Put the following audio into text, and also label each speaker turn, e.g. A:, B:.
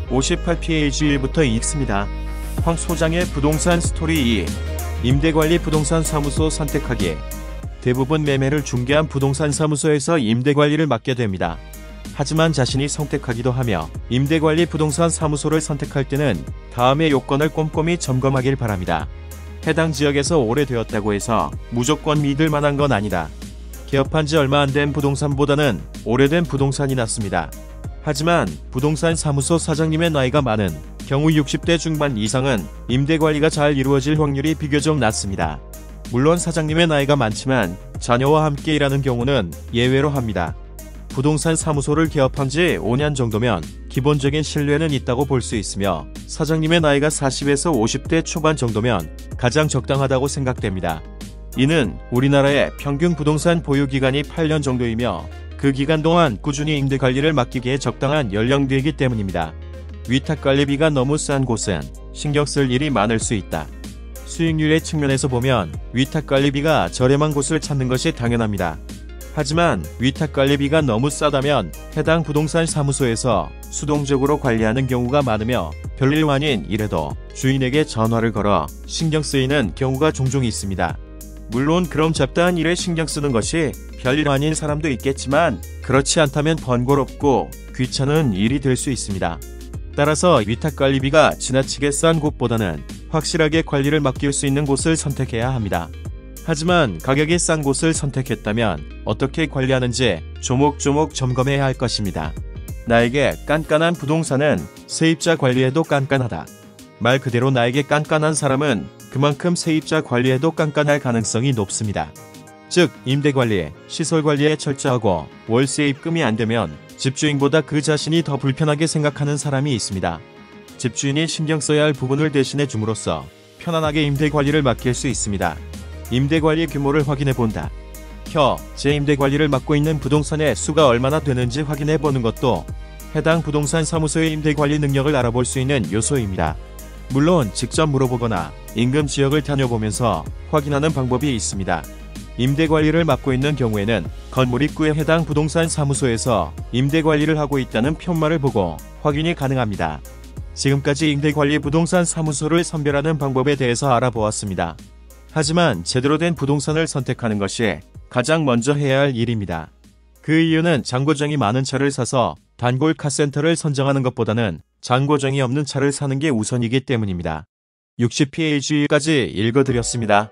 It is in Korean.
A: 58페이지 1부터 읽습니다. 황 소장의 부동산 스토리 2. 임대관리 부동산 사무소 선택하기. 대부분 매매를 중개한 부동산 사무소에서 임대관리를 맡게 됩니다. 하지만 자신이 선택하기도 하며 임대관리 부동산 사무소를 선택할 때는 다음의 요건을 꼼꼼히 점검하길 바랍니다. 해당 지역에서 오래되었다고 해서 무조건 믿을 만한 건 아니다. 개업한 지 얼마 안 된 부동산보다는 오래된 부동산이 낫습니다. 하지만 부동산 사무소 사장님의 나이가 많은 경우 60대 중반 이상은 임대관리가 잘 이루어질 확률이 비교적 낮습니다. 물론 사장님의 나이가 많지만 자녀와 함께 일하는 경우는 예외로 합니다. 부동산 사무소를 개업한 지 5년 정도면 기본적인 신뢰는 있다고 볼 수 있으며 사장님의 나이가 40에서 50대 초반 정도면 가장 적당하다고 생각됩니다. 이는 우리나라의 평균 부동산 보유기간이 8년 정도이며 그 기간 동안 꾸준히 임대관리를 맡기기에 적당한 연령대이기 때문입니다. 위탁관리비가 너무 싼 곳은 신경 쓸 일이 많을 수 있다. 수익률의 측면에서 보면 위탁관리비가 저렴한 곳을 찾는 것이 당연합니다. 하지만 위탁관리비가 너무 싸다면 해당 부동산 사무소에서 수동적으로 관리하는 경우가 많으며 별일 아닌 일에도 주인에게 전화를 걸어 신경 쓰이는 경우가 종종 있습니다. 물론 그럼 잡다한 일에 신경 쓰는 것이 별일 아닌 사람도 있겠지만 그렇지 않다면 번거롭고 귀찮은 일이 될 수 있습니다. 따라서 위탁관리비가 지나치게 싼 곳보다는 확실하게 관리를 맡길 수 있는 곳을 선택해야 합니다. 하지만 가격이 싼 곳을 선택했다면 어떻게 관리하는지 조목조목 점검해야 할 것입니다. 나에게 깐깐한 부동산은 세입자 관리에도 깐깐하다. 말 그대로 나에게 깐깐한 사람은 그만큼 세입자 관리에도 깐깐할 가능성이 높습니다. 즉 임대관리, 시설관리에 철저하고 월세 입금이 안 되면 집주인보다 그 자신이 더 불편하게 생각하는 사람이 있습니다. 집주인이 신경 써야 할 부분을 대신해 줌으로써 편안하게 임대관리를 맡길 수 있습니다. 임대관리 규모를 확인해 본다. 제 임대관리를 맡고 있는 부동산의 수가 얼마나 되는지 확인해 보는 것도 해당 부동산 사무소의 임대관리 능력을 알아볼 수 있는 요소입니다. 물론 직접 물어보거나 인근 지역을 다녀보면서 확인하는 방법이 있습니다. 임대관리를 맡고 있는 경우에는 건물 입구에 해당 부동산 사무소에서 임대관리를 하고 있다는 편말을 보고 확인이 가능합니다. 지금까지 임대관리 부동산 사무소를 선별하는 방법에 대해서 알아보았습니다. 하지만 제대로 된 부동산을 선택하는 것이 가장 먼저 해야 할 일입니다. 그 이유는 잔고정이 많은 차를 사서 단골 카센터를 선정하는 것보다는 잔고정이 없는 차를 사는 게 우선이기 때문입니다. 60페이지까지 읽어드렸습니다.